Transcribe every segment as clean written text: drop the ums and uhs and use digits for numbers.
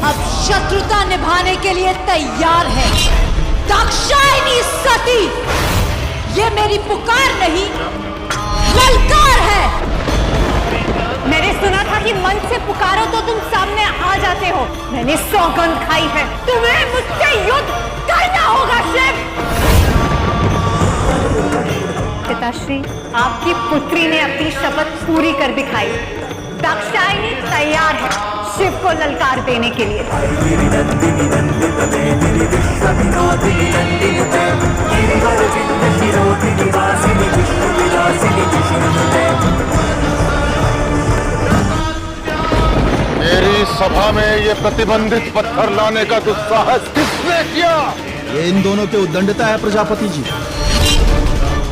अब शत्रुता निभाने के लिए तैयार है। दाक्षायणी सती, ये मेरी पुकार नहीं, ललकार है। मैंने सुना था कि मन से पुकारो तो तुम सामने आ जाते हो। मैंने सौगंध खाई है, तुम्हें मुझसे युद्ध करना होगा शिव। पिताश्री, आपकी पुत्री ने अपनी शपथ पूरी कर दिखाई। दाक्षायणी तैयार है शिव को ललकार देने के लिए। मेरी सभा में ये प्रतिबंधित पत्थर लाने का दुस्साहस किसने किया? ये इन दोनों की उद्दंडता है प्रजापति जी।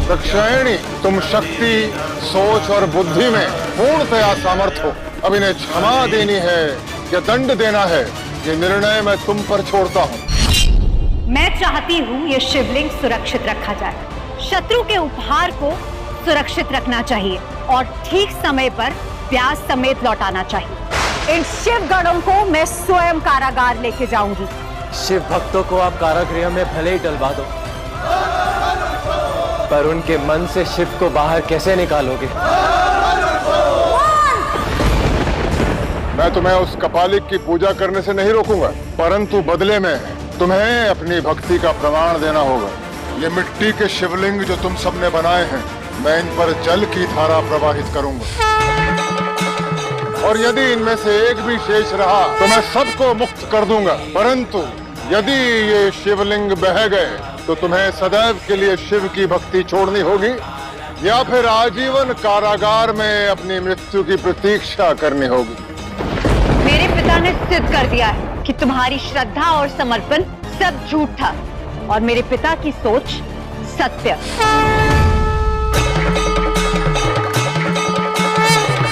दाक्षायणी, तुम शक्ति, सोच और बुद्धि में पूर्णतया सामर्थ हो। अब इन्हें क्षमा देनी है या दंड देना है, ये निर्णय मैं तुम पर छोड़ता हूँ। मैं चाहती हूँ ये शिवलिंग सुरक्षित रखा जाए। शत्रु के उपहार को सुरक्षित रखना चाहिए और ठीक समय पर ब्याज समेत लौटाना चाहिए। इन शिव गणों को मैं स्वयं कारागार लेके जाऊंगी। शिव भक्तों को आप कारागृह में भले ही डलवा दो, पर उनके मन से शिव को बाहर कैसे निकालोगे? मैं तुम्हें उस कपालिक की पूजा करने से नहीं रोकूंगा, परंतु बदले में तुम्हें अपनी भक्ति का प्रमाण देना होगा। ये मिट्टी के शिवलिंग जो तुम सबने बनाए हैं, मैं इन पर जल की धारा प्रवाहित करूंगा, और यदि इनमें से एक भी शेष रहा तो मैं सबको मुक्त कर दूंगा। परंतु यदि ये शिवलिंग बह गए तो तुम्हें सदैव के लिए शिव की भक्ति छोड़नी होगी, या फिर आजीवन कारागार में अपनी मृत्यु की प्रतीक्षा करनी होगी। मेरे पिता ने सिद्ध कर दिया है कि तुम्हारी श्रद्धा और समर्पण सब झूठ था और मेरे पिता की सोच सत्य।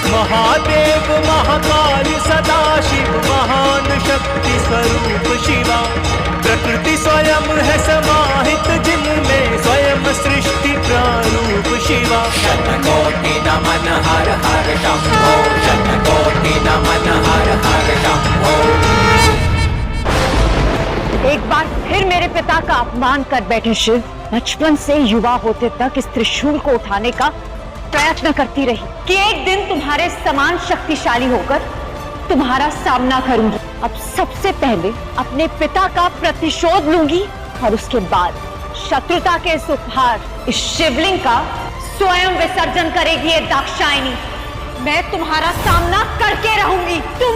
महादेव महाकाल सदाशिव महान शक्ति स्वरूप शिवा, प्रकृति स्वयं है समाहित जिनमें स्वयं सृष्टि प्रारूप शिवा। शतकोटि नमन हर हर शंभो, शतकोटि नमन हर हर शंभो। एक बार फिर मेरे पिता का अपमान कर बैठे शिव। बचपन से युवा होते तक इस त्रिशूल को उठाने का प्रयत्न करती रही कि एक दिन तुम्हारे समान शक्तिशाली होकर तुम्हारा सामना करूंगी। अब सबसे पहले अपने पिता का प्रतिशोध लूंगी और उसके बाद शत्रुता के इस उपहार, इस शिवलिंग का स्वयं विसर्जन करेगी ये दाक्षायणी। मैं तुम्हारा सामना करके रहूंगी।